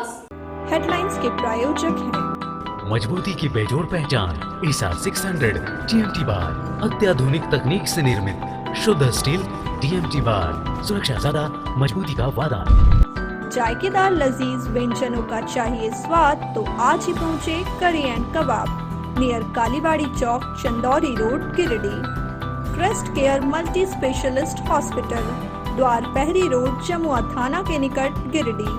विकास। Headlines के प्रायोजक हैं मजबूती की बेजोड़ पहचान ईसा 600 टीएमटी बार, अत्याधुनिक तकनीक से निर्मित शुद्ध स्टील टीएमटी बार, सुरक्षा ज्यादा मजबूती का वादा। जायकेदार लजीज व्यंजनों का चाहिए स्वाद तो आज ही पहुँचे curry and kebab, near Kalibari Chowk, Chandauri road, Giridih. Crest Care multi specialist hospital, Dwar Pahari road, Jamua थाना के निकट, गिरिडीह।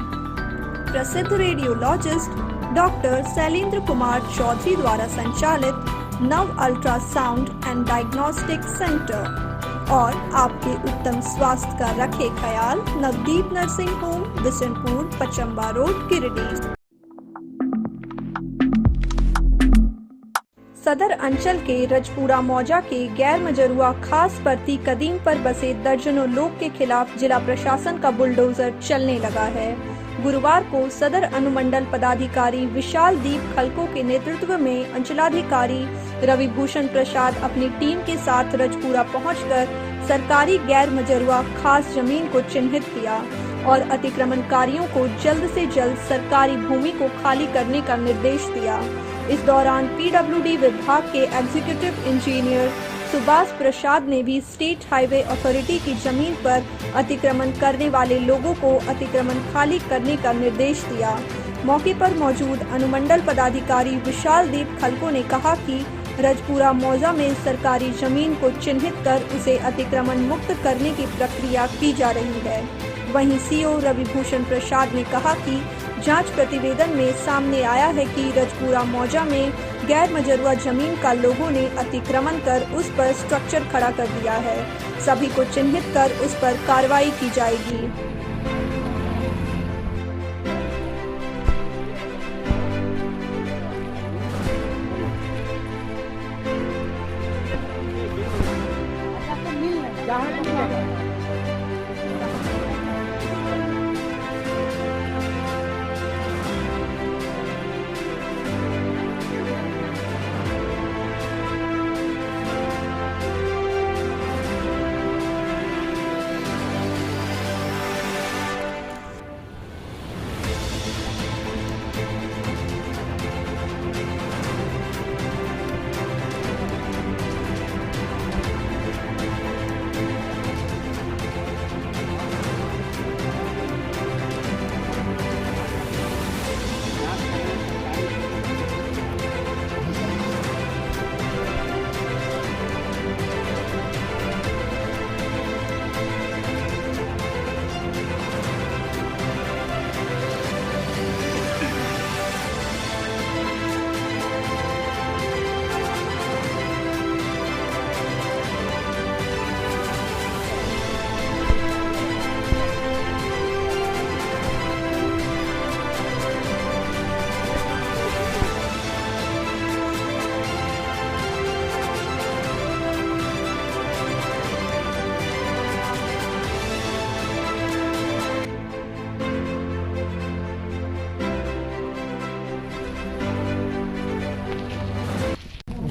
प्रसिद्ध रेडियोलॉजिस्ट डॉक्टर शैलेंद्र कुमार चौधरी द्वारा संचालित नव अल्ट्रासाउंड एंड डायग्नोस्टिक सेंटर और आपके उत्तम स्वास्थ्य का रखे ख्याल Navdeep nursing home, Bishanpur, Pachamba road, Giridih. सदर अंचल के रजपुरा मौजा के गैर मजरूआ खास भर्ती कदीम पर बसे दर्जनों लोग के खिलाफ जिला प्रशासन का बुलडोजर चलने लगा है। गुरुवार को सदर अनुमंडल पदाधिकारी विशाल दीप खलको के नेतृत्व में अंचलाधिकारी रवि भूषण प्रसाद अपनी टीम के साथ रजपुरा पहुंचकर सरकारी गैर मजरूआ खास जमीन को चिन्हित किया और अतिक्रमणकारियों को जल्द से जल्द सरकारी भूमि को खाली करने का निर्देश दिया। इस दौरान पीडब्ल्यूडी विभाग के एग्जीक्यूटिव इंजीनियर सुभाष प्रसाद ने भी स्टेट हाईवे अथॉरिटी की जमीन पर अतिक्रमण करने वाले लोगों को अतिक्रमण खाली करने का निर्देश दिया। मौके पर मौजूद अनुमंडल पदाधिकारी विशाल दीप खलको ने कहा कि रजपुरा मौजा में सरकारी जमीन को चिन्हित कर उसे अतिक्रमण मुक्त करने की प्रक्रिया की जा रही है। वहीं सीओ रवि भूषण प्रसाद ने कहा कि जांच प्रतिवेदन में सामने आया है कि रजपुरा मौजा में गैर मजरूआ जमीन का लोगों ने अतिक्रमण कर उस पर स्ट्रक्चर खड़ा कर दिया है। सभी को चिन्हित कर उस पर कार्रवाई की जाएगी।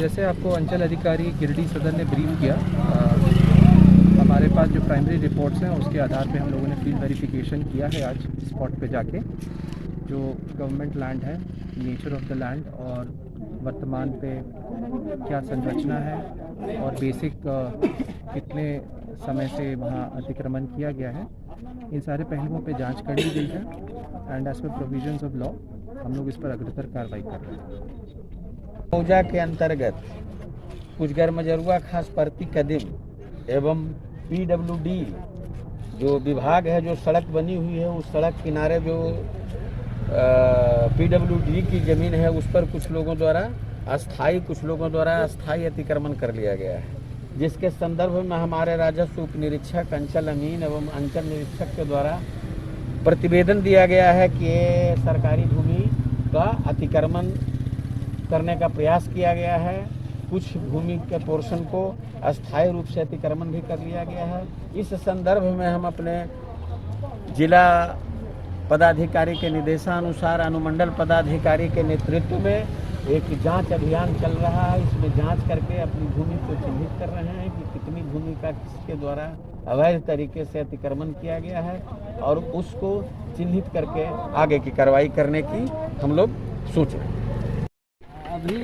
जैसे आपको अंचल अधिकारी गिरिडीह सदर ने ब्रीफ किया, हमारे पास जो प्राइमरी रिपोर्ट्स हैं उसके आधार पे हम लोगों ने फील्ड वेरिफिकेशन किया है आज स्पॉट पे जाके। जो गवर्नमेंट लैंड है, नेचर ऑफ द लैंड और वर्तमान पे क्या संरचना है और बेसिक कितने समय से वहाँ अतिक्रमण किया गया है, इन सारे पहलुओं पे जांच कर ली गई है and as per provisions of law हम लोग इस पर अग्रतर कार्रवाई कर रहे हैं। मौजा के अंतर्गत कुछ गैर मजरूआ खास भर्ती कदीम एवं पीडब्ल्यूडी जो विभाग है, जो सड़क बनी हुई है उस सड़क किनारे जो पीडब्ल्यूडी की ज़मीन है उस पर कुछ लोगों द्वारा अस्थायी अतिक्रमण कर लिया गया है, जिसके संदर्भ में हमारे राजस्व उप निरीक्षक अंचल अमीन एवं अंचल निरीक्षक के द्वारा प्रतिवेदन दिया गया है कि ये सरकारी भूमि का अतिक्रमण करने का प्रयास किया गया है। कुछ भूमि के पोर्शन को अस्थायी रूप से अतिक्रमण भी कर लिया गया है। इस संदर्भ में हम अपने जिला पदाधिकारी के निर्देशानुसार अनुमंडल पदाधिकारी के नेतृत्व में एक जांच अभियान चल रहा है। इसमें जांच करके अपनी भूमि को चिन्हित कर रहे हैं कि कितनी भूमि का किसके द्वारा अवैध तरीके से अतिक्रमण किया गया है, और उसको चिन्हित करके आगे की कार्रवाई करने की हम लोग सोच रहे हैं। अभी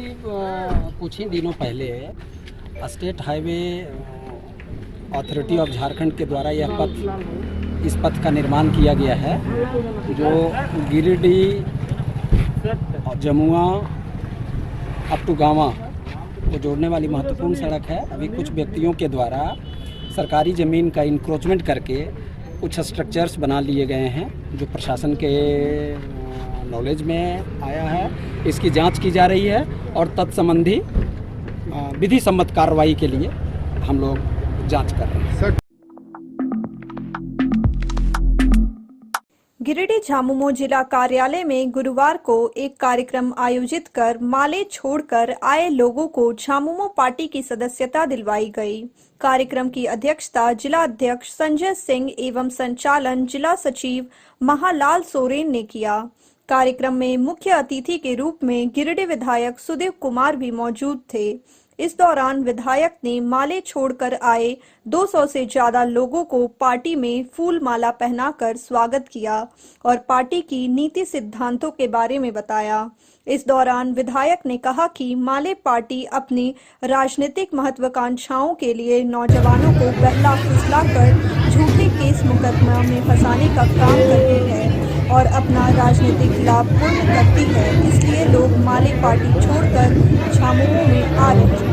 कुछ ही दिनों पहले state highway authority of Jharkhand के द्वारा इस पथ का निर्माण किया गया है, जो गिरिडीह जमुआ अप टू गांवा को जोड़ने वाली महत्वपूर्ण सड़क है। अभी कुछ व्यक्तियों के द्वारा सरकारी ज़मीन का इंक्रोचमेंट करके कुछ स्ट्रक्चर्स बना लिए गए हैं, जो प्रशासन के नॉलेज में आया है। इसकी जांच की जा रही है और तत्संबंधी विधि सम्मत कार्रवाई के लिए हम लोग जांच कर रहे हैं। गिरिडीह झामुमो जिला कार्यालय में गुरुवार को एक कार्यक्रम आयोजित कर माले छोड़कर आए लोगों को झामुमो पार्टी की सदस्यता दिलवाई गई। कार्यक्रम की अध्यक्षता जिला अध्यक्ष संजय सिंह एवं संचालन जिला सचिव महालाल सोरेन ने किया। कार्यक्रम में मुख्य अतिथि के रूप में गिरिडीह विधायक सुदेव कुमार भी मौजूद थे। इस दौरान विधायक ने माले छोड़कर आए 200 से ज्यादा लोगों को पार्टी में फूल माला पहनाकर स्वागत किया और पार्टी की नीति सिद्धांतों के बारे में बताया। इस दौरान विधायक ने कहा कि माले पार्टी अपनी राजनीतिक महत्वाकांक्षाओं के लिए नौजवानों को बहला फुसलाकर झूठे केस मुकदमा में फंसाने का काम करती है और अपना राजनीतिक लाभ पूर्ण करती है, इसलिए लोग माले पार्टी छोड़कर झामुमो में आ रहे हैं।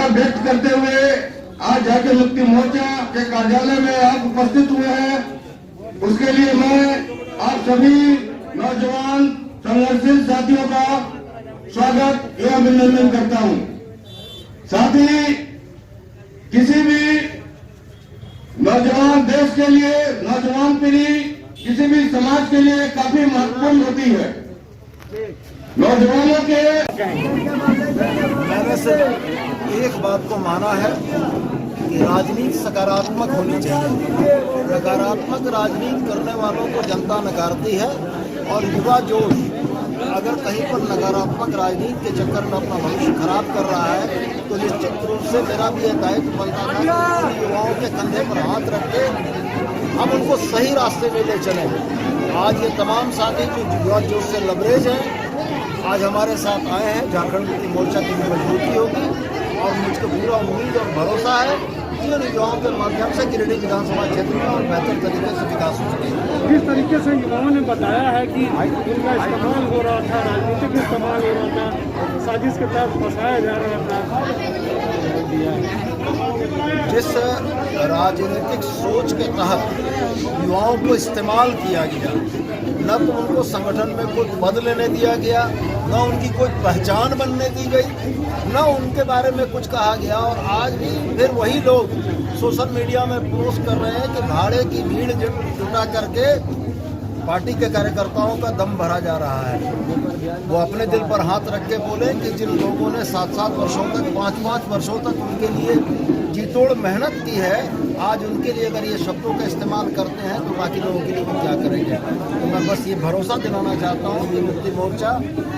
व्यक्त करते हुए आज झारखंड मुक्ति मोर्चा के कार्यालय में आप उपस्थित हुए हैं, उसके लिए मैं आप सभी नौजवान संघर्षशील साथियों का स्वागत एवं अभिनंदन करता हूं। साथ ही किसी भी नौजवान देश के लिए, नौजवान पीढ़ी किसी भी समाज के लिए काफी महत्वपूर्ण होती है। नौजवानों के मैंने सिर्फ एक बात को माना है कि राजनीति सकारात्मक होनी चाहिए। नकारात्मक राजनीति करने वालों को जनता नकारती है और युवा जोश अगर कहीं पर नकारात्मक राजनीति के चक्कर में अपना भविष्य खराब कर रहा है तो निश्चित रूप से मेरा भी एक दायित्व बनता था कि युवाओं के कंधे पर हाथ रख के हम उनको सही रास्ते में ले चलें। आज ये तमाम साथी जो युवा जोश से लबरेज हैं, आज हमारे साथ आए हैं। झारखंड मुक्ति मोर्चा की मजबूती होगी और मुझको पूरा उम्मीद और भरोसा है कि इन युवाओं के माध्यम से गिरिडीह विधानसभा क्षेत्र में और बेहतर तरीके से विकास हो सकेगा। जिस तरीके से युवाओं ने बताया है कि उनका इस्तेमाल हो रहा था, राजनीतिक इस्तेमाल हो रहा था, साजिश के तहत फंसाया जा रहा था, जिस राजनीतिक सोच के तहत युवाओं को इस्तेमाल किया गया, न तो उनको संगठन में कोई पद लेने दिया गया, न उनकी कोई पहचान बनने दी गई, न उनके बारे में कुछ कहा गया। और आज भी फिर वही लोग सोशल मीडिया में पोस्ट कर रहे हैं कि भाड़े की भीड़ जुटा करके पार्टी के कार्यकर्ताओं का दम भरा जा रहा है। वो अपने दिल पर हाथ रख के बोले कि जिन लोगों ने 7-7 वर्षों तक, 5-5 वर्षों तक उनके लिए जी तोड़ मेहनत की है, आज उनके लिए अगर ये शब्दों का इस्तेमाल करते हैं तो बाकी लोगों के लिए वो क्या करेंगे। तो मैं बस ये भरोसा दिलाना चाहता हूँ कि मुक्ति मोर्चा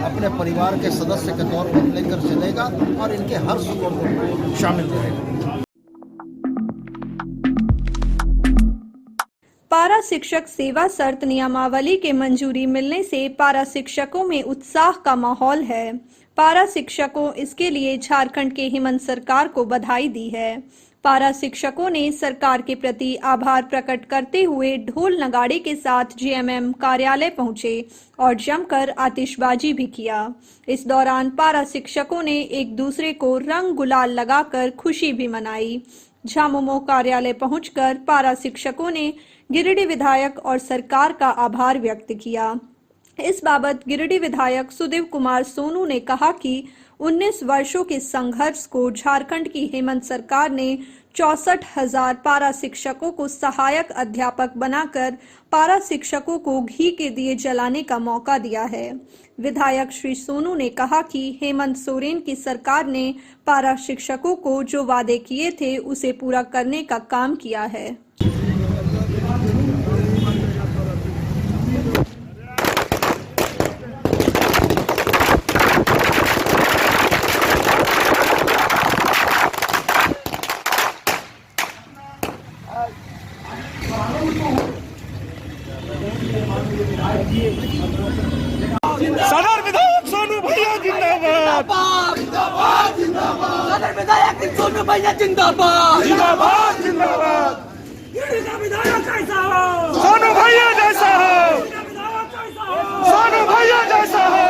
अपने परिवार के सदस्य के तौर पर लेकर चलेगा और इनके हर सुखों को शामिल रहेगा। पारा शिक्षक सेवा शर्त नियमावली के मंजूरी मिलने से पारा शिक्षकों में उत्साह का माहौल है। पारा शिक्षकों इसके लिए झारखंड के हेमंत सरकार को बधाई दी है। पारा शिक्षकों ने सरकार के प्रति आभार प्रकट करते हुए ढोल नगाड़े के साथ जीएमएम कार्यालय पहुंचे और जमकर आतिशबाजी भी किया। इस दौरान पारा शिक्षकों ने एक दूसरे को रंग गुलाल लगाकर खुशी भी मनाई। झामुमो कार्यालय पहुंचकर पारा शिक्षकों ने गिरिडीह विधायक और सरकार का आभार व्यक्त किया। इस बाबत गिरिडीह विधायक सुदेव कुमार सोनू ने कहा कि 19 वर्षों के संघर्ष को झारखंड की हेमंत सरकार ने 64,000 पारा शिक्षकों को सहायक अध्यापक बनाकर पारा शिक्षकों को घी के दिए जलाने का मौका दिया है। विधायक श्री सोनू ने कहा कि हेमंत सोरेन की सरकार ने पारा शिक्षकों को जो वादे किए थे उसे पूरा करने का काम किया है। सदर विधायक सोनू भैया जिंदाबाद, सदर विधायक सोनू भैया जिंदाबाद, जिंदाबाद जिंदाबाद। गिरिडीह का विधायक कैसा हो, सोनू भैया जैसा हो, सोनू भैया जैसा हो,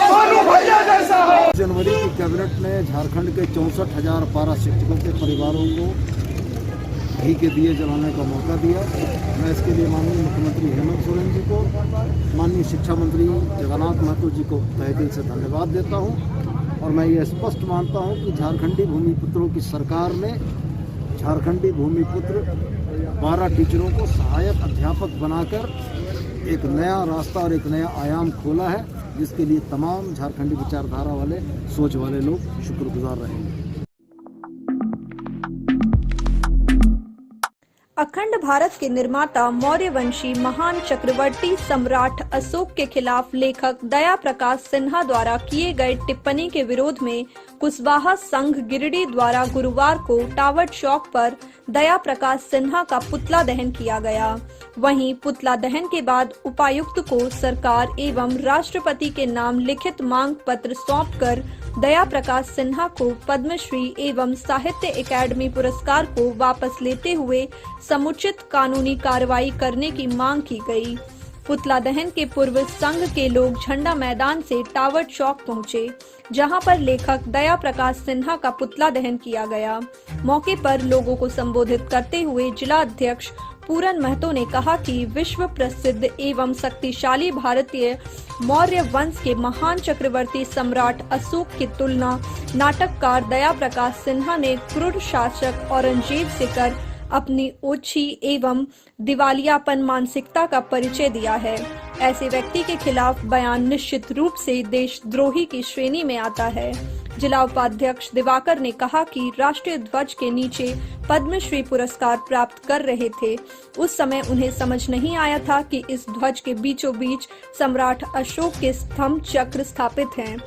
सोनू भैया जैसा हो। जनवरी की कैबिनेट ने झारखंड के 64,000 पारा शिक्षकों के परिवारों को घी के दिए जलाने का मौका दिया। मैं इसके लिए माननीय मुख्यमंत्री हेमंत सोरेन जी को, माननीय शिक्षा मंत्री जगन्नाथ महतो जी को तहे दिल से धन्यवाद देता हूं। और मैं ये स्पष्ट मानता हूं कि झारखंडी भूमिपुत्रों की सरकार ने झारखंडी भूमिपुत्र पारा टीचरों को सहायक अध्यापक बनाकर एक नया रास्ता और एक नया आयाम खोला है, जिसके लिए तमाम झारखंडी विचारधारा वाले, सोच वाले लोग शुक्रगुजार रहेंगे। अखंड भारत के निर्माता मौर्यवंशी महान चक्रवर्ती सम्राट अशोक के खिलाफ लेखक दया प्रकाश सिन्हा द्वारा किए गए टिप्पणी के विरोध में कुशवाहा संघ गिरिडीह द्वारा गुरुवार को टावर चौक पर दया प्रकाश सिन्हा का पुतला दहन किया गया। वहीं पुतला दहन के बाद उपायुक्त को सरकार एवं राष्ट्रपति के नाम लिखित मांग पत्र सौंपकर दया प्रकाश सिन्हा को पद्मश्री एवं साहित्य अकादमी पुरस्कार को वापस लेते हुए समुचित कानूनी कार्रवाई करने की मांग की गई। पुतला दहन के पूर्व संघ के लोग झंडा मैदान से टावर चौक पहुंचे, जहां पर लेखक दया प्रकाश सिन्हा का पुतला दहन किया गया। मौके पर लोगों को संबोधित करते हुए जिला अध्यक्ष पूरन महतो ने कहा कि विश्व प्रसिद्ध एवं शक्तिशाली भारतीय मौर्य वंश के महान चक्रवर्ती सम्राट अशोक की तुलना नाटककार दया प्रकाश सिन्हा ने क्रूर शासक औरंगजेब से कर अपनी ओछी एवं दिवालियापन मानसिकता का परिचय दिया है। ऐसे व्यक्ति के खिलाफ बयान निश्चित रूप से देशद्रोही की श्रेणी में आता है। जिला उपाध्यक्ष दिवाकर ने कहा कि राष्ट्रीय ध्वज के नीचे पद्मश्री पुरस्कार प्राप्त कर रहे थे, उस समय उन्हें समझ नहीं आया था कि इस ध्वज के बीचों बीच सम्राट अशोक के स्तंभ चक्र स्थापित हैं।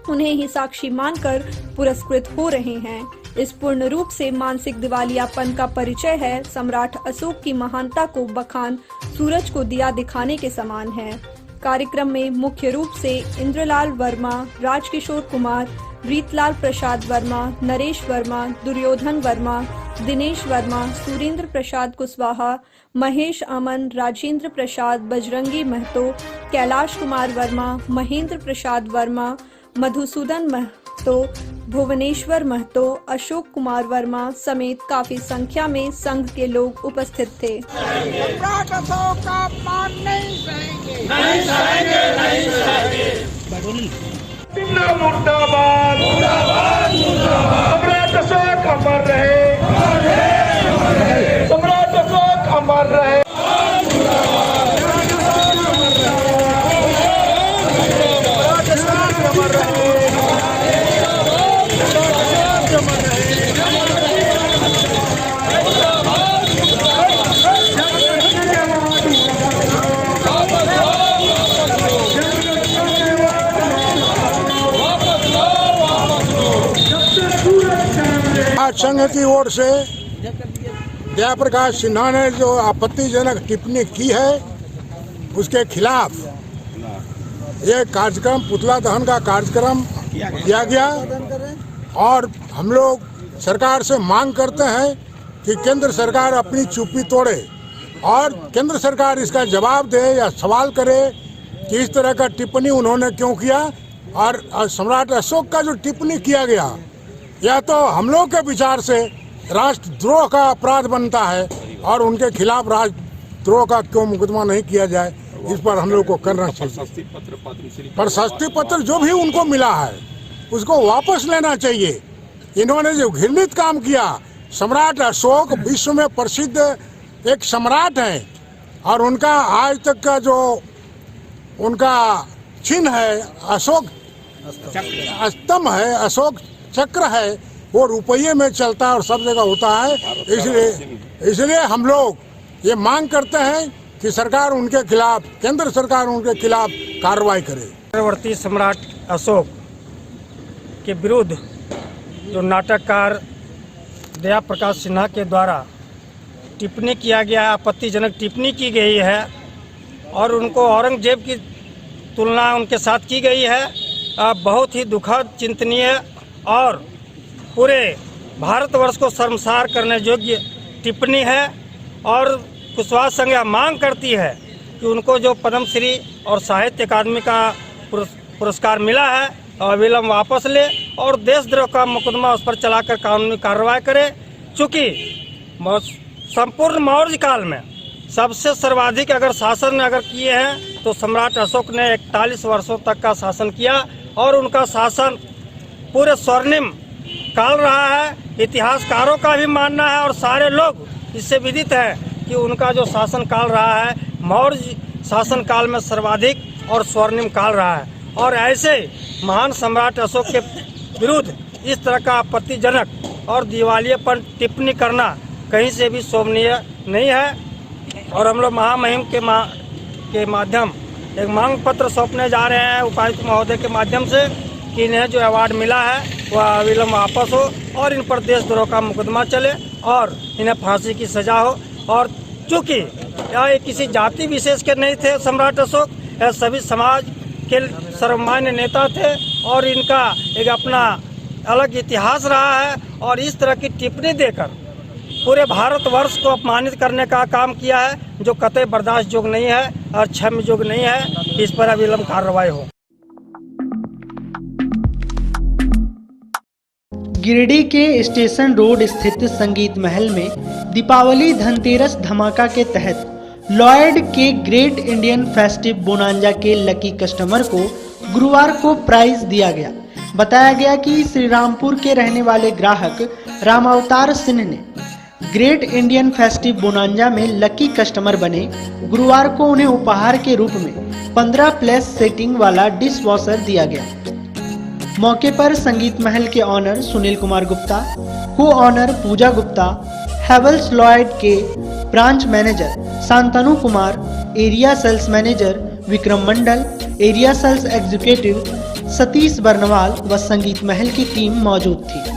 उन्हें ही साक्षी मानकर पुरस्कृत हो रहे हैं। इस पूर्ण रूप से मानसिक दिवालियापन का परिचय है। सम्राट अशोक की महानता को बखान सूरज को दिया दिखाने के समान है। कार्यक्रम में मुख्य रूप से इंद्रलाल वर्मा, राजकिशोर कुमार, रीतलाल प्रसाद वर्मा, नरेश वर्मा, दुर्योधन वर्मा, दिनेश वर्मा, सुरेंद्र प्रसाद कुशवाहा, महेश अमन, राजेंद्र प्रसाद, बजरंगी महतो, कैलाश कुमार वर्मा, महेंद्र प्रसाद वर्मा, मधुसूदन महतो, भुवनेश्वर महतो, अशोक कुमार वर्मा समेत काफी संख्या में संघ के लोग उपस्थित थे। सम्राट अशोक का अपमान नहीं सहेंगे, नहीं सहेंगे, नहीं सहेंगे। मुर्दाबाद, मुर्दाबाद, मुर्दाबाद। सम्राट अशोक अमर रहे, सम्राट अशोक अमर रहे। संघ की ओर से जया प्रकाश सिन्हा ने जो आपत्तिजनक टिप्पणी की है उसके खिलाफ ये कार्यक्रम पुतला दहन का कार्यक्रम किया गया और हम लोग सरकार से मांग करते हैं कि केंद्र सरकार अपनी चुप्पी तोड़े और केंद्र सरकार इसका जवाब दे या सवाल करे कि इस तरह का टिप्पणी उन्होंने क्यों किया। और सम्राट अशोक का जो टिप्पणी किया गया यह तो हम लोग के विचार से राष्ट्रद्रोह का अपराध बनता है और उनके खिलाफ राष्ट्रद्रोह का क्यों मुकदमा नहीं किया जाए, इस पर हम लोग को करना चाहिए। प्रशस्ति पत्र जो भी उनको मिला है उसको वापस लेना चाहिए। इन्होंने जो घृणित काम किया, सम्राट अशोक विश्व में प्रसिद्ध एक सम्राट हैं और उनका आज तक का जो उनका चिन्ह है अशोक स्तंभ है, अशोक चक्र है, वो रुपये में चलता है और सब जगह होता है। इसलिए हम लोग ये मांग करते हैं कि सरकार उनके खिलाफ, केंद्र सरकार उनके खिलाफ कार्रवाई करे। चक्रवर्ती सम्राट अशोक के विरुद्ध जो नाटककार जया प्रकाश सिन्हा के द्वारा टिप्पणी किया गया है, आपत्तिजनक टिप्पणी की गई है और उनको औरंगजेब की तुलना उनके साथ की गई है, बहुत ही दुखद, चिंतनीय और पूरे भारतवर्ष को शर्मसार करने योग्य टिप्पणी है। और कुशवाहा संघ मांग करती है कि उनको जो पद्मश्री और साहित्य अकादमी का पुरस्कार मिला है अविलंब वापस ले और देशद्रोह का मुकदमा उस पर चलाकर कानूनी कार्रवाई करे। चूँकि संपूर्ण मौर्य काल में सबसे सर्वाधिक अगर शासन अगर किए हैं तो सम्राट अशोक ने 41 वर्षों तक का शासन किया और उनका शासन पूरे स्वर्णिम काल रहा है। इतिहासकारों का भी मानना है और सारे लोग इससे विदित हैं कि उनका जो शासन काल रहा है मौर्य शासन काल में सर्वाधिक और स्वर्णिम काल रहा है। और ऐसे महान सम्राट अशोक के विरुद्ध इस तरह का आपत्तिजनक और दिवालियेपन टिप्पणी करना कहीं से भी शोभनीय नहीं है। और हम लोग महामहिम के माध्यम एक मांग पत्र सौंपने जा रहे हैं उपायुक्त महोदय के माध्यम से कि इन्हें जो अवार्ड मिला है वह अविलंब वापस हो और इन पर देशद्रोह का मुकदमा चले और इन्हें फांसी की सजा हो। और चूँकि यह किसी जाति विशेष के नहीं थे सम्राट अशोक, यह सभी समाज के सर्वमान्य नेता थे और इनका एक अपना अलग इतिहास रहा है। और इस तरह की टिप्पणी देकर पूरे भारतवर्ष को अपमानित करने का काम किया है जो कतई बर्दाश्त योग्य नहीं है और क्षम्य योग्य नहीं है। इस पर अविलंब कार्रवाई हो। गिरिडीह के स्टेशन रोड स्थित संगीत महल में दीपावली धनतेरस धमाका के तहत लॉयड के ग्रेट इंडियन फेस्टिव बोनांजा के लकी कस्टमर को गुरुवार को प्राइज दिया गया। बताया गया कि श्रीरामपुर के रहने वाले ग्राहक रामावतार सिंह ने ग्रेट इंडियन फेस्टिव बोनांजा में लकी कस्टमर बने। गुरुवार को उन्हें उपहार के रूप में 15 प्लस सेटिंग वाला डिश वॉशर दिया गया। मौके पर संगीत महल के honour Sunil Kumar Gupta, co owner Puja Gupta, Havells Lloyd के branch manager Shantanu Kumar, area sales manager Vikram Mandal, area sales executive Satish Barnwal व संगीत महल की टीम मौजूद थी।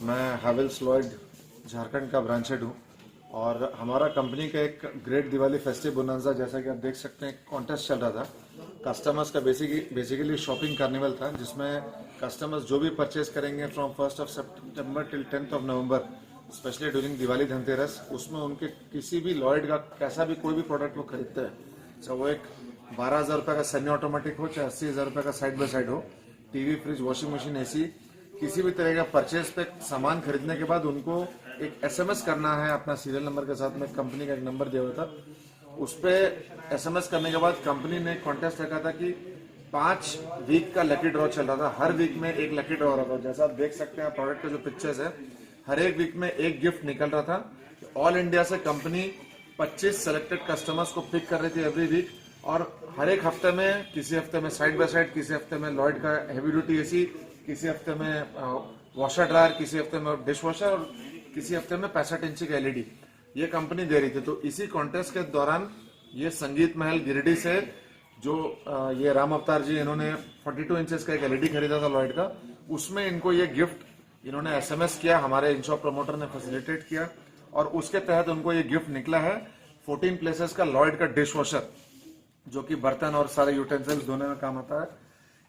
मैं हैवेल्स लॉयड झारखंड का ब्रांच हेड हूँ और हमारा कंपनी का एक ग्रेट दिवाली फेस्टिव बोनांजा, जैसा कि आप देख सकते हैं, कॉन्टेस्ट चल रहा था। कस्टमर्स का बेसिकली शॉपिंग कार्निवल था जिसमें कस्टमर्स जो भी परचेज करेंगे from 1st of September till 10th of November specially during Diwali Dhanteras, उसमें उनके किसी भी लॉयड का कैसा भी कोई भी प्रोडक्ट वो खरीदते हैं, चाहे वो एक 12,000 रुपये का सेमी ऑटोमेटिक हो, चाहे 80,000 रुपये का साइड बाय साइड हो, TV, fridge, washing machine, AC, किसी भी तरह का परचेज पे सामान खरीदने के बाद उनको एक SMS करना है अपना सीरियल नंबर के साथ में। कंपनी का एक नंबर दिया हुआ था, उस पर SMS करने के बाद कंपनी ने कॉन्टेस्ट रखा था कि 5 वीक का लकी ड्रॉ चल रहा था। हर वीक में एक लकी ड्रॉ रहा था। जैसा आप देख सकते हैं प्रोडक्ट के जो पिक्चर्स है, हर एक वीक में एक गिफ्ट निकल रहा था। ऑल इंडिया से कंपनी 25 सेलेक्टेड कस्टमर्स को पिक कर रही थी एवरी वीक, और हर एक हफ्ते में, किसी हफ्ते में साइड बाय साइड, किसी हफ्ते में लॉयड का हैवी ड्यूटी एसी, किसी हफ्ते में वॉशर ड्रायर, किसी हफ्ते में डिश वॉशर और किसी हफ्ते में 65 इंची का LED ये कंपनी दे रही थी। तो इसी कॉन्टेस्ट के दौरान ये संगीत महल गिरिडीह से जो ये राम अवतार जी, इन्होंने 42 इंचेस का एक LED खरीदा था लॉयड का, उसमें इनको ये गिफ्ट इन्होंने SMS किया, हमारे इनशॉप प्रमोटर ने फैसिलिटेट किया और उसके तहत उनको ये गिफ्ट निकला है 14 प्लेसेस का लॉयड का डिश वॉशर, जो कि बर्तन और सारे यूटेंसिल्स धोने में काम आता है।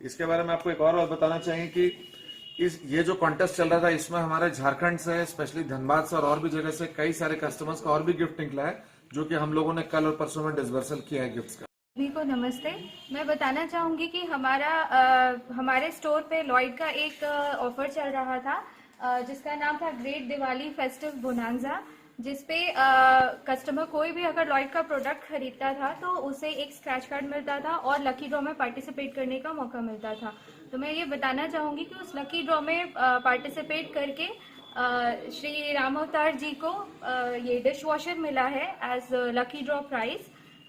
इसके बारे में आपको एक और बात बताना चाहिए कि ये जो कॉन्टेस्ट चल रहा था, इसमें हमारे झारखंड से, स्पेशली धनबाद से और भी जगह से कई सारे कस्टमर्स का और भी गिफ्ट निकला है, जो कि हम लोगों ने कल और परसों में डिसबर्सल किया है गिफ्ट्स का। सभी को नमस्ते। मैं बताना चाहूँगी कि हमारे स्टोर पे लॉयड का एक ऑफर चल रहा था, जिसका नाम था ग्रेट दिवाली फेस्टिव बोनांजा, जिसपे कस्टमर कोई भी अगर लॉयड का प्रोडक्ट खरीदता था तो उसे एक स्क्रैच कार्ड मिलता था और लकी ड्रॉ में पार्टिसिपेट करने का मौका मिलता था। तो मैं ये बताना चाहूँगी कि उस लकी ड्रॉ में पार्टिसिपेट करके श्री राम अवतार जी को ये डिश वॉशर मिला है एज लकी ड्रॉ प्राइज,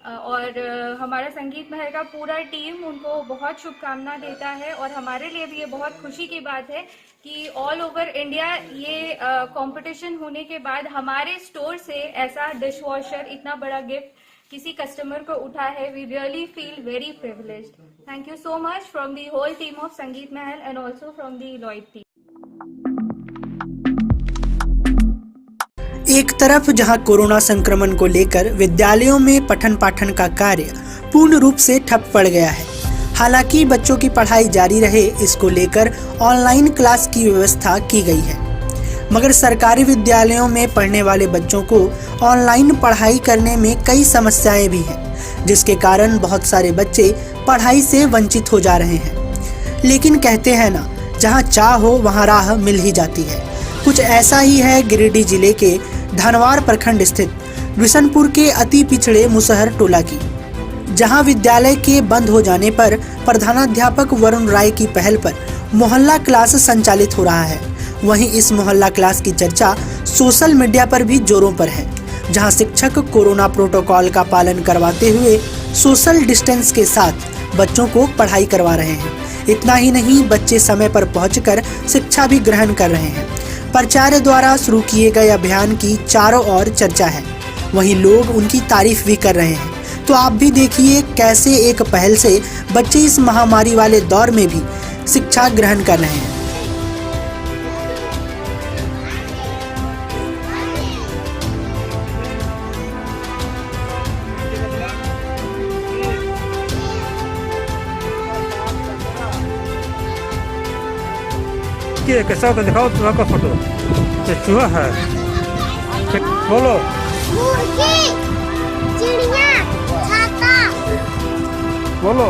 और हमारा संगीत महल का पूरा टीम उनको बहुत शुभकामना देता है। और हमारे लिए भी ये बहुत खुशी की बात है कि ऑल ओवर इंडिया ये कंपटीशन होने के बाद हमारे स्टोर से ऐसा डिश वॉशर, इतना बड़ा गिफ्ट किसी कस्टमर को उठा है। We really feel very privileged. Thank you so much from the whole team of Sangeet Mahal and also from the Lloyd team. एक तरफ जहां कोरोना संक्रमण को लेकर विद्यालयों में पठन पाठन का कार्य पूर्ण रूप से ठप पड़ गया है, हालांकि बच्चों की पढ़ाई जारी रहे इसको लेकर ऑनलाइन क्लास की व्यवस्था की गई है, मगर सरकारी विद्यालयों में पढ़ने वाले बच्चों को ऑनलाइन पढ़ाई करने में कई समस्याएं भी हैं, जिसके कारण बहुत सारे बच्चे पढ़ाई से वंचित हो जा रहे हैं। लेकिन कहते हैं ना, जहां चाह हो वहां राह मिल ही जाती है। कुछ ऐसा ही है गिरिडीह जिले के धनवार प्रखंड स्थित बिशनपुर के अति पिछड़े मुसहर टोला की, जहां विद्यालय के बंद हो जाने पर प्रधानाध्यापक वरुण राय की पहल पर मोहल्ला क्लास संचालित हो रहा है। वहीं इस मोहल्ला क्लास की चर्चा सोशल मीडिया पर भी जोरों पर है, जहां शिक्षक कोरोना प्रोटोकॉल का पालन करवाते हुए सोशल डिस्टेंस के साथ बच्चों को पढ़ाई करवा रहे हैं। इतना ही नहीं, बच्चे समय पर पहुंचकर शिक्षा भी ग्रहण कर रहे हैं। प्राचार्य द्वारा शुरू किए गए अभियान की चारों ओर चर्चा है, वहीं लोग उनकी तारीफ भी कर रहे हैं। तो आप भी देखिए कैसे एक पहल से बच्चे इस महामारी वाले दौर में भी शिक्षा ग्रहण कर रहे हैं। कैसा होता दिखाओ तुम्हारा फोटो। ये चूहा है, बोलो। मुर्गी, चिड़िया, छाता, बोलो।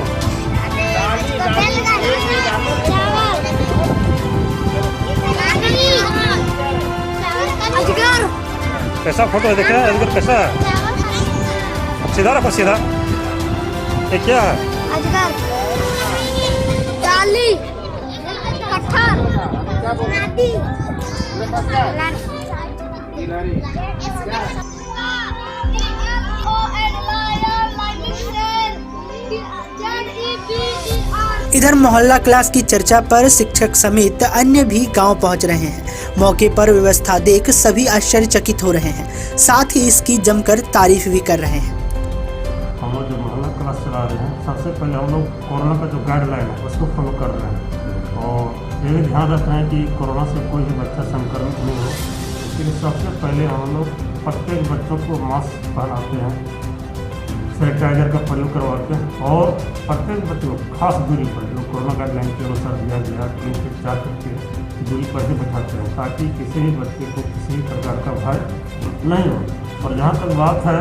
अजगर। कैसा फोटो है, देखा अजगर कैसा है? सीधा रखो, सीधा। ये क्या है? अजगर, डाली, पत्थर, नदी, इधर मोहल्ला क्लास की चर्चा पर शिक्षक समेत अन्य भी गांव पहुंच रहे हैं। मौके पर व्यवस्था देख सभी आश्चर्यचकित हो रहे हैं, साथ ही इसकी जमकर तारीफ भी कर रहे हैं। हम लोग जो मोहल्ला क्लास चला रहे हैं, सबसे पहले हम लोग कोरोना का जो गाइडलाइन है उसको फॉलो कर रहे हैं और ये भी ध्यान रख रहे हैं कि कोरोना से कोई भी बच्चा संक्रमित नहीं हो। इसलिए सबसे पहले हम लोग प्रत्येक बच्चों को मास्क पहनाते हैं, सैनिटाइजर का प्रयोग करवाते हैं और प्रत्येक बच्चों को खास दूरी पर जो कोरोना गाइडलाइन के अनुसार दिया गया 3 से 4 फीट के दूरी पर ही बैठाते हैं ताकि किसी भी बच्चे को किसी भी प्रकार का भय नहीं हो। और जहाँ तक बात है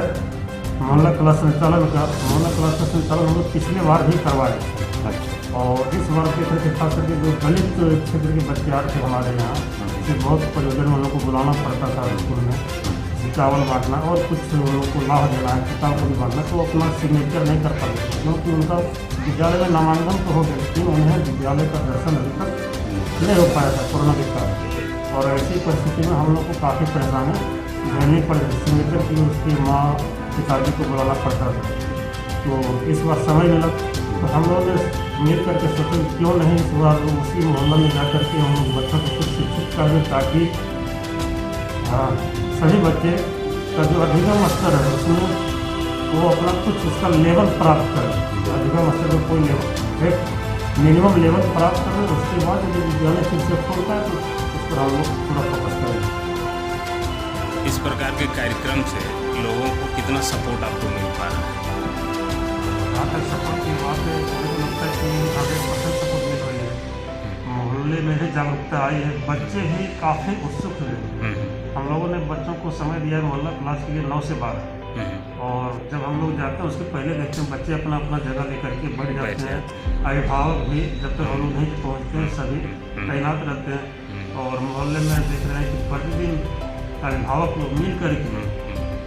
मोहल्ला क्लास संचालन का, मोहल्ला क्लास का संचालन हम लोग पिछले बार भी करवाए थे और इस बार के थे खास करके जो दलित क्षेत्र के बच्चे आ थे हमारे यहाँ से बहुत प्रयोजन उन लोगों को बुलाना पड़ता था स्कूल में, चावल बांटना और कुछ लोगों को लाभ देना है, किताब को भी बांटना, तो अपना सिग्नेचर नहीं कर पाते क्योंकि उनका विद्यालय में नामांकन तो हो गया लेकिन उन्हें विद्यालय का दर्शन अभी तक नहीं हो पाया था कोरोना के कारण। और ऐसी परिस्थिति में हम लोग को काफ़ी परेशानी झेलनी पड़ी, सिग्नेचर की उसकी माँ पिताजी को बुलाना पड़ता था। तो इस बार समय मिला तो हम लोगों ने मिल करके सोचा क्यों नहीं इस बार उसी मोहल्ला में जा करके हम लोग बच्चों को कुछ शिक्षित कर दें ताकि सभी बच्चे का जो अधिगम स्तर है उसमें वो अपना कुछ उसका लेवल प्राप्त करें। अधिगम स्तर में कोई लेवल एक मिनिमम लेवल प्राप्त करें, उसके बाद यदि विद्यालय फिर से खोलता है तो उस पर हम लोग पूरा फोकस करें। इस प्रकार के कार्यक्रम से लोगों को कितना सपोर्ट आपको मिल पा रहा है? जहाँ तक सपोर्ट की बात है मुझे लगता है कि 100% सपोर्ट मिल रही है। मोहल्ले में ही जागरूकता आई है, बच्चे भी काफ़ी उत्सुक हुए। हम लोगों ने बच्चों को समय दिया है मोहल्ला क्लास के लिए 9 से 12 और जब हम लोग जाते हैं उसके पहले देखते हैं बच्चे अपना अपना जगह लेकर के बैठ जाते हैं। अभिभावक भी जब तक हम लोग नहीं पहुँचते हैं सभी तैनात रहते हैं और मोहल्ले में देख रहे हैं कि प्रतिदिन अभिभावक लोग मिल करके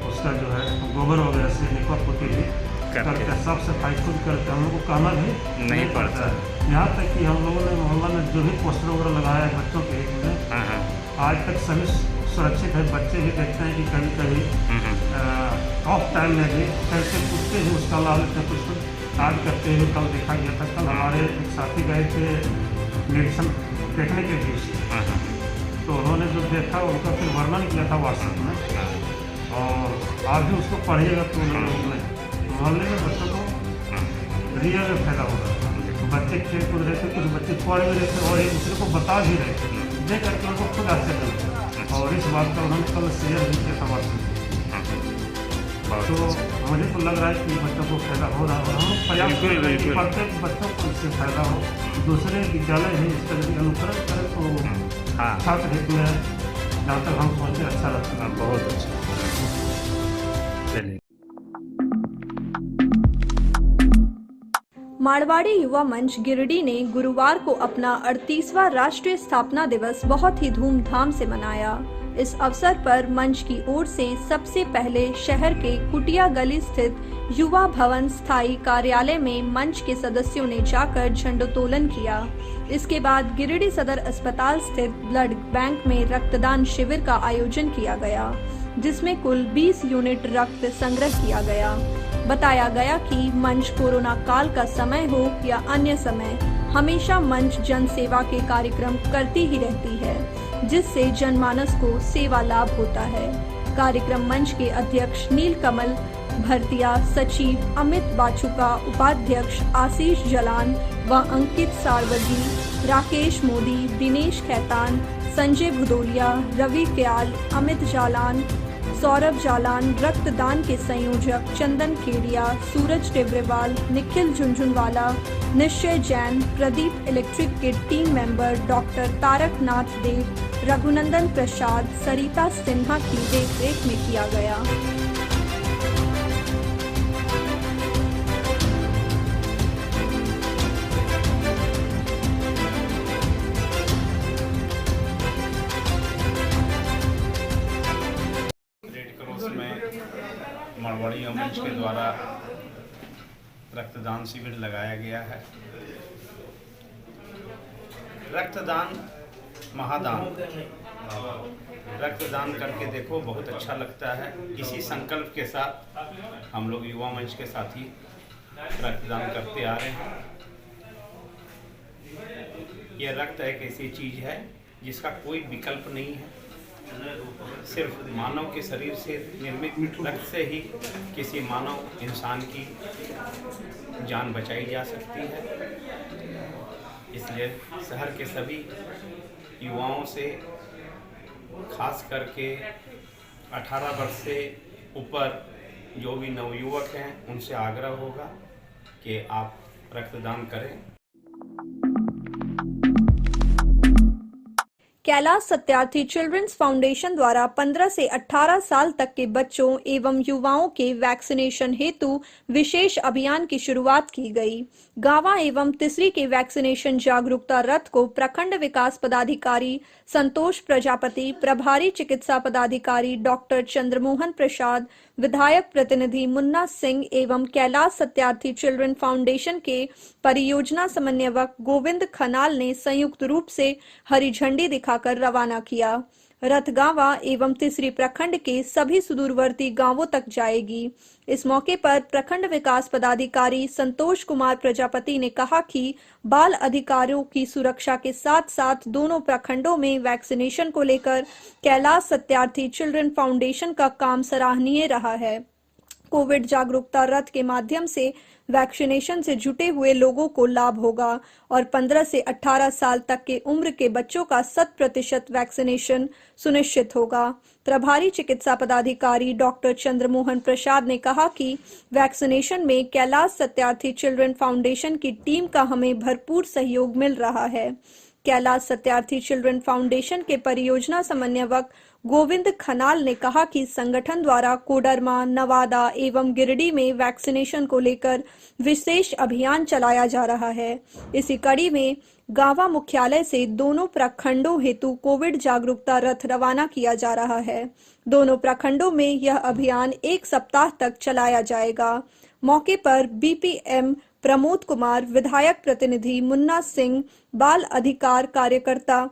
उसका जो है गोबर वगैरह से निपा पोती भी करके साफ सफाई खुद करके हम लोग को कहना भी नहीं पड़ता है। यहाँ तक कि हम लोगों ने मोहल्ला में जो भी पोस्टर वगैरह लगाया है बच्चों के हित में आज तक सभी सुरक्षित है। बच्चे भी देखते हैं कि कभी कभी ऑफ टाइम में भी कैसे पूछते ही उसका लाभ लेते हैं, कुछ आज करते हुए कल देखा गया था। कल हमारे एक साथी गए थे निरीक्षण देखने के लिए तो उन्होंने जो देखा उनका फिर वर्णन किया था व्हाट्सएप में और आज भी उसको पढ़िएगा तो मोहल्ले में बच्चों को रियल में फायदा होगा। बच्चे खेल कूद रहे थे, कुछ बच्चे पढ़ भी रहे थे और एक दूसरे को बता भी रहे थे, देख करके उनको खुद आश्चर्य लगता और इस बात का उन्होंने कल शेयर भी किया था व्हाट्सएप। तो मुझे तो लग रहा है कि बच्चों को फायदा हो रहा है। हम लोग प्रयास करें कि प्रत्येक बच्चों को इससे फायदा हो, दूसरे विद्यालय भी इसका यदि अनुकरण करें तो छात्र हित में जहाँ तक हम सोचे अच्छा लगता है। बहुत अच्छा। चलिए मारवाड़ी युवा मंच गिरिडीह ने गुरुवार को अपना 38वां राष्ट्रीय स्थापना दिवस बहुत ही धूमधाम से मनाया। इस अवसर पर मंच की ओर से सबसे पहले शहर के कुटिया गली स्थित युवा भवन स्थायी कार्यालय में मंच के सदस्यों ने जाकर झंडोत्तोलन किया। इसके बाद गिरिडीह सदर अस्पताल स्थित ब्लड बैंक में रक्तदान शिविर का आयोजन किया गया, जिसमें कुल 20 यूनिट रक्त संग्रह किया गया। बताया गया कि मंच कोरोना काल का समय हो या अन्य समय हमेशा मंच जन सेवा के कार्यक्रम करती ही रहती है, जिससे जनमानस को सेवा लाभ होता है। कार्यक्रम मंच के अध्यक्ष नीलकमल भरतिया, सचिव अमित बाचुका, उपाध्यक्ष आशीष जलान व अंकित सारवगी, राकेश मोदी, दिनेश खैतान, संजय भुदोलिया, रवि क्याल, अमित जालान, सौरभ जालान, रक्तदान के संयोजक चंदन केडिया, सूरज टेबरेवाल, निखिल झुंझुनवाला, निश्चय जैन, प्रदीप इलेक्ट्रिक के टीम मेंबर डॉक्टर तारक नाथ देव, रघुनंदन प्रसाद, सरिता सिन्हा की देखरेख में किया गया। मारवाड़ी युवा मंच के द्वारा रक्तदान शिविर लगाया गया है। रक्तदान महादान, रक्तदान करके देखो बहुत अच्छा लगता है। इसी संकल्प के साथ हम लोग युवा मंच के साथी रक्तदान करते आ रहे हैं। यह रक्त एक ऐसी चीज है जिसका कोई विकल्प नहीं है। सिर्फ मानव के शरीर से निर्मित रक्त से ही किसी मानव इंसान की जान बचाई जा सकती है। इसलिए शहर के सभी युवाओं से, खास करके 18 वर्ष से ऊपर जो भी नवयुवक हैं, उनसे आग्रह होगा कि आप रक्तदान करें। कैलाश सत्यार्थी चिल्ड्रंस फाउंडेशन द्वारा 15 से 18 साल तक के बच्चों एवं युवाओं के वैक्सीनेशन हेतु विशेष अभियान की शुरुआत की गई। गावा एवं तिसरी के वैक्सीनेशन जागरूकता रथ को प्रखंड विकास पदाधिकारी संतोष प्रजापति, प्रभारी चिकित्सा पदाधिकारी डॉक्टर चंद्रमोहन प्रसाद, विधायक प्रतिनिधि मुन्ना सिंह एवं कैलाश सत्यार्थी चिल्ड्रन फाउंडेशन के परियोजना समन्वयक गोविंद खनाल ने संयुक्त रूप से हरी झंडी दिखाकर रवाना किया। रथ गावा एवं तिसरी प्रखंड के सभी सुदूरवर्ती गांवों तक जाएगी। इस मौके पर प्रखंड विकास पदाधिकारी संतोष कुमार प्रजापति ने कहा कि बाल अधिकारों की सुरक्षा के साथ साथ दोनों प्रखंडों में वैक्सीनेशन को लेकर कैलाश सत्यार्थी चिल्ड्रन फाउंडेशन का काम सराहनीय रहा है। कोविड जागरूकता रथ के माध्यम से वैक्सीनेशन से जुटे हुए लोगों को लाभ होगा और 15 से 18 साल तक के उम्र के बच्चों का 100% वैक्सीनेशन सुनिश्चित होगा। प्रभारी चिकित्सा पदाधिकारी डॉक्टर चंद्रमोहन प्रसाद ने कहा कि वैक्सीनेशन में कैलाश सत्यार्थी चिल्ड्रन फाउंडेशन की टीम का हमें भरपूर सहयोग मिल रहा है। कैलाश सत्यार्थी चिल्ड्रन फाउंडेशन के परियोजना समन्वयक गोविंद खनाल ने कहा कि संगठन द्वारा कोडरमा, नवादा एवं गिरिडीह में वैक्सीनेशन को लेकर विशेष अभियान चलाया जा रहा है। इसी कड़ी में गावा मुख्यालय से दोनों प्रखंडों हेतु कोविड जागरूकता रथ रवाना किया जा रहा है। दोनों प्रखंडों में यह अभियान 1 सप्ताह तक चलाया जाएगा। मौके पर बीपीएम प्रमोद कुमार, विधायक प्रतिनिधि मुन्ना सिंह, बाल अधिकार कार्यकर्ता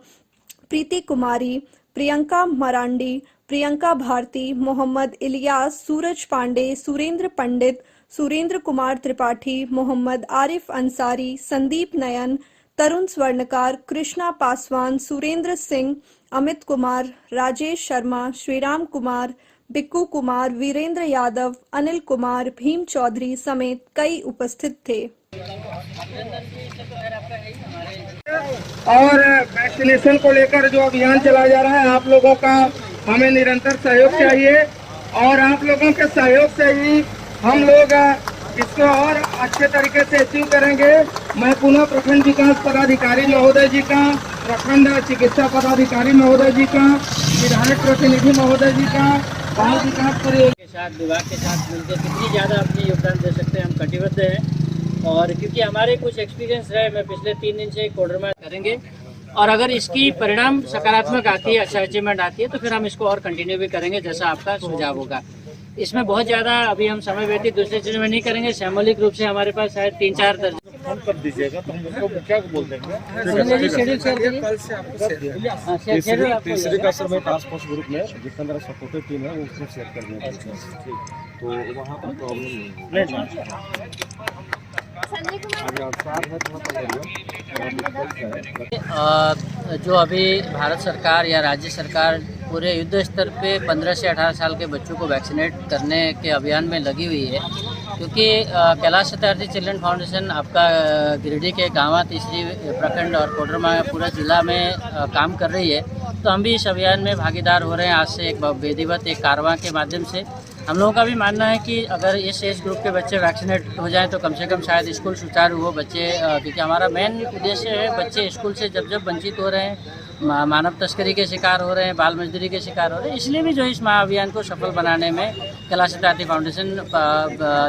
प्रीति कुमारी, प्रियंका मरांडी, प्रियंका भारती, मोहम्मद इलियास, सूरज पांडे, सुरेंद्र पंडित, सुरेंद्र कुमार त्रिपाठी, मोहम्मद आरिफ अंसारी, संदीप नयन, तरुण स्वर्णकार, कृष्णा पासवान, सुरेंद्र सिंह, अमित कुमार, राजेश शर्मा, श्रीराम कुमार, बिक्कू कुमार, वीरेंद्र यादव, अनिल कुमार, भीम चौधरी समेत कई उपस्थित थे। और वैक्सीनेशन को लेकर जो अभियान चलाया जा रहा है, आप लोगों का हमें निरंतर सहयोग चाहिए और आप लोगों के सहयोग से ही हम लोग इसको और अच्छे तरीके से अचीव करेंगे। मैं पुनः प्रखंड विकास पदाधिकारी महोदय जी का, प्रखंड चिकित्सा पदाधिकारी महोदय जी का, विधायक प्रतिनिधि महोदय जी का, बाल विकास परियोजना के साथ, विभाग के साथ मिलकर कितनी ज़्यादा अपनी योगदान दे सकते हैं, हम कटिबद्ध हैं। और क्योंकि हमारे कुछ एक्सपीरियंस रहे, मैं पिछले 3 दिन से कोडरमा करेंगे और अगर इसकी परिणाम सकारात्मक आती है, अच्छा अचीवमेंट आती है, तो फिर हम इसको और कंटिन्यू भी करेंगे जैसा आपका सुझाव होगा। इसमें बहुत ज़्यादा अभी हम समय व्यतीत दूसरी चीज़ में नहीं करेंगे। सामूहिक रूप से हमारे पास शायद 3-4 दर्जन फोन कर दीजिएगा तो हम उसको क्या बोल देंगे। तीसरे का सर मैं टास्क फोर्स ग्रुप में जिसके अंदर सपोर्टिव टीम है वो उसमें शेयर कर देंगे, तो वहाँ पर प्रॉब्लम नहीं। जो अभी भारत सरकार या राज्य सरकार पूरे युद्ध स्तर पे 15 से 18 साल के बच्चों को वैक्सीनेट करने के अभियान में लगी हुई है, क्योंकि कैलाश सत्यार्थी चिल्ड्रन फाउंडेशन आपका गिरिडीह के गावा, तिसरी प्रखंड और कोडरमा पूरा जिला में काम कर रही है, तो हम भी इस अभियान में भागीदार हो रहे हैं। आज से एक विधिवत एक कारवां के माध्यम से हम लोगों का भी मानना है कि अगर इस एज ग्रुप के बच्चे वैक्सीनेट हो जाएं तो कम से कम शायद स्कूल सुचारू हो बच्चे, क्योंकि हमारा मेन उद्देश्य है बच्चे स्कूल से जब वंचित हो रहे हैं, मानव तस्करी के शिकार हो रहे हैं, बाल मजदूरी के शिकार हो रहे हैं, इसलिए भी जो इस महाअभियान को सफल बनाने में कैलाश सत्यार्थी फाउंडेशन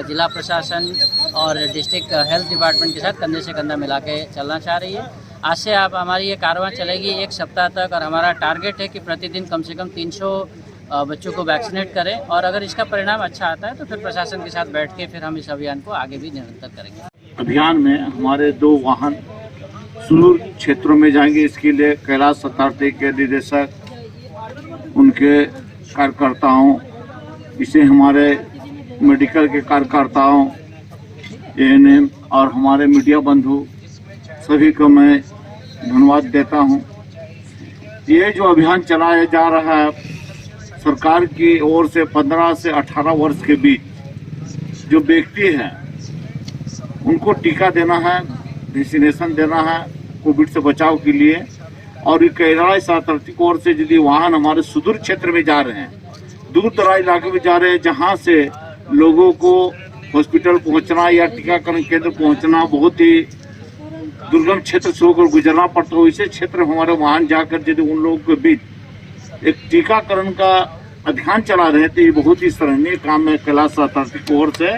जिला प्रशासन और डिस्ट्रिक्ट हेल्थ डिपार्टमेंट के साथ कंधे से कंधा मिला के चलना चाह रही है। आज से आप हमारी ये कारवां चलेगी 1 सप्ताह तक और हमारा टारगेट है कि प्रतिदिन कम से कम 300 बच्चों को वैक्सीनेट करें और अगर इसका परिणाम अच्छा आता है तो फिर प्रशासन के साथ बैठ के फिर हम इस अभियान को आगे भी निरंतर करेंगे। अभियान में हमारे 2 वाहन सुदूर क्षेत्रों में जाएंगे। इसके लिए कैलाश सत्यार्थी के निदेशक, उनके कार्यकर्ताओं, इसे हमारे मेडिकल के कार्यकर्ताओं, ANM और हमारे मीडिया बंधु सभी को मैं धन्यवाद देता हूं। ये जो अभियान चलाया जा रहा है सरकार की ओर से 15 से 18 वर्ष के बीच जो व्यक्ति हैं उनको टीका देना है, वैक्सीनेशन देना है कोविड से बचाव के लिए। और ये कैलाश सत्यार्थी की ओर से यदि वाहन हमारे सुदूर क्षेत्र में जा रहे हैं, दूर दराज इलाके में जा रहे हैं, जहाँ से लोगों को हॉस्पिटल पहुँचना या टीकाकरण केंद्र पहुँचना बहुत ही दुर्गम क्षेत्र से होकर गुजरना पड़ता है, वैसे क्षेत्र हमारे वाहन जाकर यदि उन लोगों के बीच एक टीकाकरण का अभियान चला रहे थे, ये बहुत ही सराहनीय काम है कैलाश अथॉरिटी की ओर से।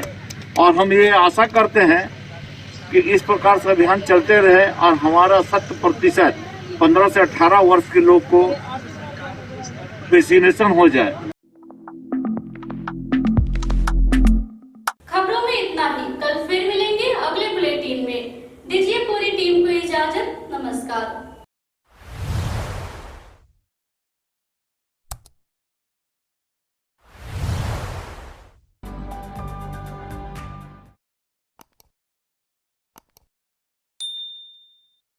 और हम ये आशा करते हैं कि इस प्रकार से अभियान चलते रहे और हमारा 100% 15 से 18 वर्ष के लोग को वैक्सीनेशन हो जाए। खबरों में इतना ही। कल फिर मिलेंगे अगले बुलेटिन में। दीजिए पूरी टीम को इजाजत। नमस्कार।